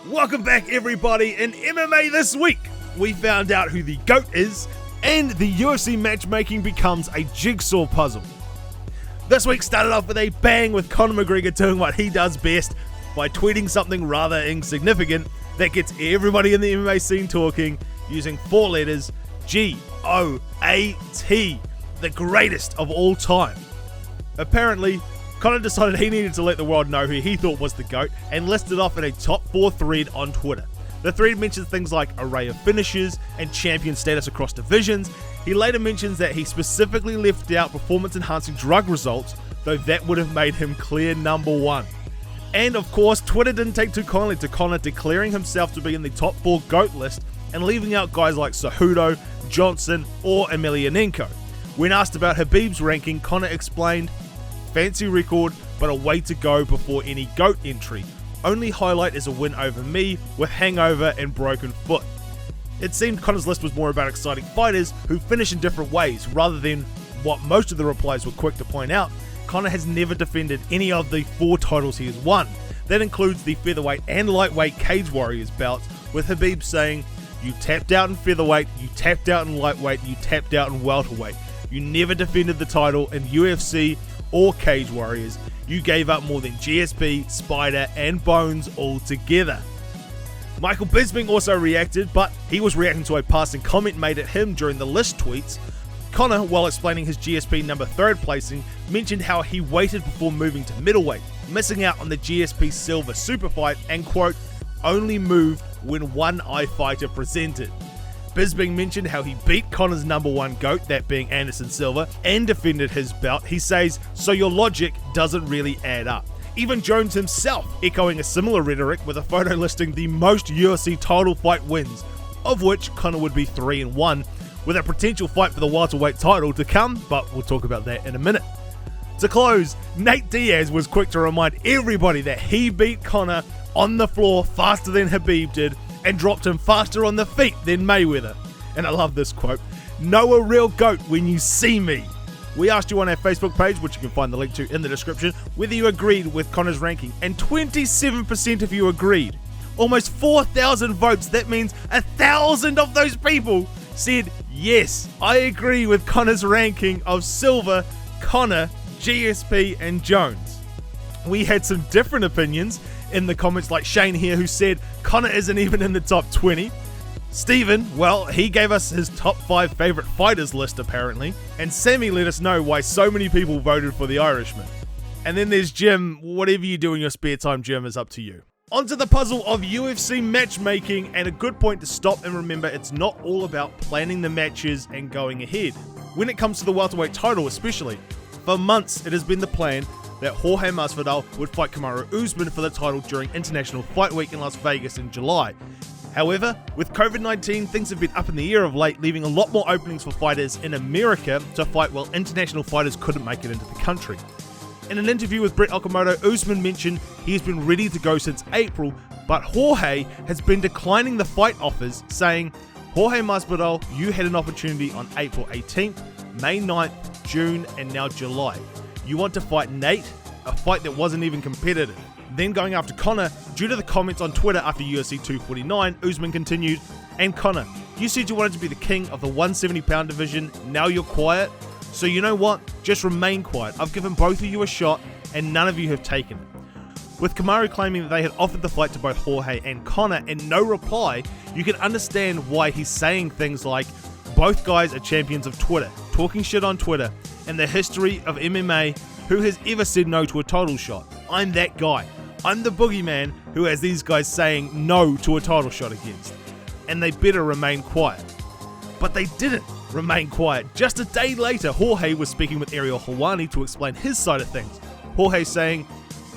Welcome back, everybody. In MMA this week, we found out who the GOAT is, and the UFC matchmaking becomes a jigsaw puzzle. This week started off with a bang with Conor McGregor doing what he does best by tweeting something rather insignificant that gets everybody in the MMA scene talking using 4 letters, G-O-A-T, the greatest of all time. Apparently, Conor decided he needed to let the world know who he thought was the GOAT and listed off in a top 4 thread on Twitter. The thread mentions things like array of finishes and champion status across divisions. He later mentions that he specifically left out performance-enhancing drug results, though that would have made him clear number 1. And of course, Twitter didn't take too kindly to Conor declaring himself to be in the top 4 GOAT list and leaving out guys like Cejudo, Johnson, or Emelianenko. When asked about Khabib's ranking, Conor explained, "Fancy record, but a way to go before any GOAT entry. Only highlight is a win over me with hangover and broken foot." It seemed Conor's list was more about exciting fighters who finish in different ways, rather than what most of the replies were quick to point out. Conor has never defended any of the 4 titles he has won. That includes the featherweight and lightweight Cage Warriors belts, with Khabib saying, "You tapped out in featherweight, you tapped out in lightweight, you tapped out in welterweight. You never defended the title in UFC or Cage Warriors. You gave up more than GSP, Spider, and Bones all together." Michael Bisping also reacted, but he was reacting to a passing comment made at him during the list tweets. Conor, while explaining his GSP number 3rd placing, mentioned how he waited before moving to middleweight, missing out on the GSP Silva super fight and, quote, "only moved when one eye fighter presented." Bisping mentioned how he beat Conor's number 1 GOAT, that being Anderson Silva, and defended his belt. He says, "So your logic doesn't really add up." Even Jones himself echoing a similar rhetoric with a photo listing the most UFC title fight wins, of which Conor would be 3-1, with a potential fight for the welterweight title to come, but we'll talk about that in a minute. To close, Nate Diaz was quick to remind everybody that he beat Conor on the floor faster than Khabib did, and dropped him faster on the feet than Mayweather. And I love this quote, "Know a real GOAT when you see me." We asked you on our Facebook page, which you can find the link to in the description, whether you agreed with Conor's ranking, and 27% of you agreed. Almost 4,000 votes, that means 1,000 of those people said, "Yes, I agree with Conor's ranking of Silva, Conor, GSP, and Jones." We had some different opinions in the comments, like Shane here, who said Conor isn't even in the top 20. Steven, well, he gave us his top 5 favourite fighters list apparently, and Sammy let us know why so many people voted for the Irishman. And then there's Jim. Whatever you do in your spare time, Jim, is up to you. Onto the puzzle of UFC matchmaking, and a good point to stop and remember, it's not all about planning the matches and going ahead. When it comes to the welterweight title especially, for months it has been the plan that Jorge Masvidal would fight Kamaru Usman for the title during International Fight Week in Las Vegas in July. However, with COVID-19, things have been up in the air of late, leaving a lot more openings for fighters in America to fight while international fighters couldn't make it into the country. In an interview with Brett Okamoto, Usman mentioned he has been ready to go since April, but Jorge has been declining the fight offers, saying, "Jorge Masvidal, you had an opportunity on April 18th, May 9th, June, and now July. You want to fight Nate? A fight that wasn't even competitive." Then going after Conor, due to the comments on Twitter after UFC 249, Usman continued, "And Conor, you said you wanted to be the king of the 170-pound division, now you're quiet? So you know what? Just remain quiet. I've given both of you a shot, and none of you have taken it." With Kamaru claiming that they had offered the fight to both Jorge and Conor and no reply, you can understand why he's saying things like, "Both guys are champions of Twitter, talking shit on Twitter, and the history of MMA, who has ever said no to a title shot? I'm that guy. I'm the boogeyman who has these guys saying no to a title shot against. And they better remain quiet." But they didn't remain quiet. Just a day later, Jorge was speaking with Ariel Helwani to explain his side of things. Jorge saying,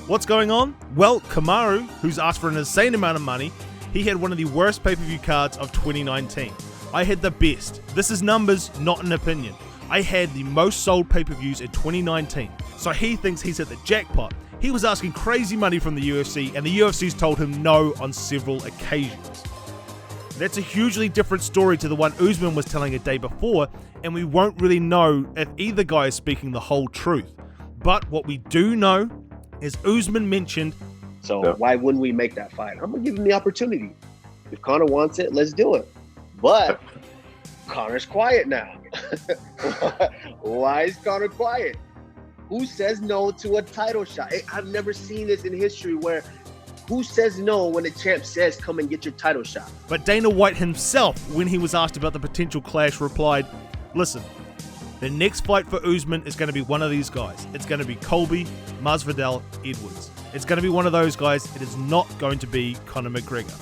"What's going on? Well, Kamaru, who's asked for an insane amount of money, he had one of the worst pay-per-view cards of 2019. I had the best. This is numbers, not an opinion. I had the most sold pay-per-views in 2019. So he thinks he's hit the jackpot. He was asking crazy money from the UFC, and the UFC's told him no on several occasions." That's a hugely different story to the one Usman was telling a day before, and we won't really know if either guy is speaking the whole truth. But what we do know is Usman mentioned So why wouldn't we make that fight? I'm gonna give him the opportunity. If Conor wants it, let's do it. But Conor's quiet now. Why is Conor quiet? Who says no to a title shot? I've never seen this in history where who says no when the champ says, come and get your title shot? But Dana White himself, when he was asked about the potential clash, replied, listen, the next fight for Usman is going to be one of these guys. It's going to be Colby, Masvidal, Edwards. It's going to be one of those guys. It is not going to be Conor McGregor.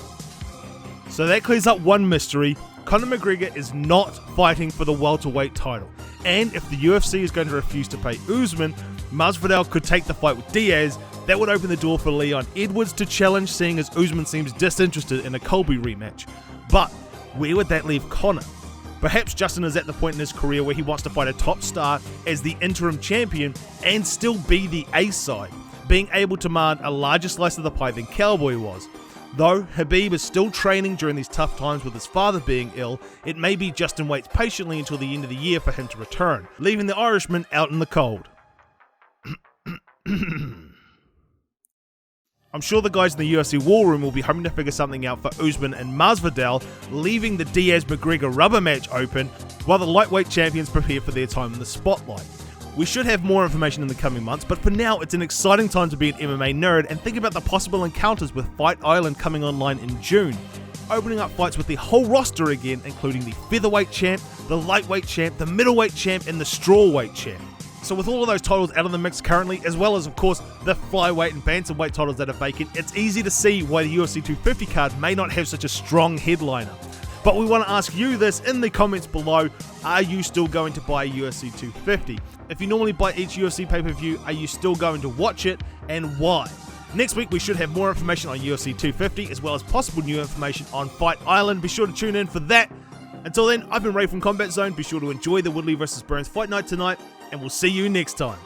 So that clears up one mystery. Conor McGregor is not fighting for the welterweight title. And if the UFC is going to refuse to pay Usman, Masvidal could take the fight with Diaz. That would open the door for Leon Edwards to challenge, seeing as Usman seems disinterested in a Colby rematch. But where would that leave Conor? Perhaps Justin is at the point in his career where he wants to fight a top star as the interim champion and still be the A side, being able to command a larger slice of the pie than Cowboy was. Though Khabib is still training during these tough times with his father being ill, it may be Justin waits patiently until the end of the year for him to return, leaving the Irishman out in the cold. I'm sure the guys in the UFC War Room will be hoping to figure something out for Usman and Masvidal, leaving the Diaz-McGregor rubber match open while the lightweight champions prepare for their time in the spotlight. We should have more information in the coming months, but for now it's an exciting time to be an MMA nerd and think about the possible encounters with Fight Island coming online in June, opening up fights with the whole roster again, including the featherweight champ, the lightweight champ, the middleweight champ, and the strawweight champ. So with all of those titles out of the mix currently, as well as of course the flyweight and bantamweight titles that are vacant, it's easy to see why the UFC 250 card may not have such a strong headliner. But we want to ask you this in the comments below: are you still going to buy UFC 250? If you normally buy each UFC pay-per-view, are you still going to watch it, and why? Next week we should have more information on UFC 250 as well as possible new information on Fight Island. Be sure to tune in for that. Until then, I've been Ray from Combat Zone. Be sure to enjoy the Woodley vs Burns fight night tonight, and we'll see you next time.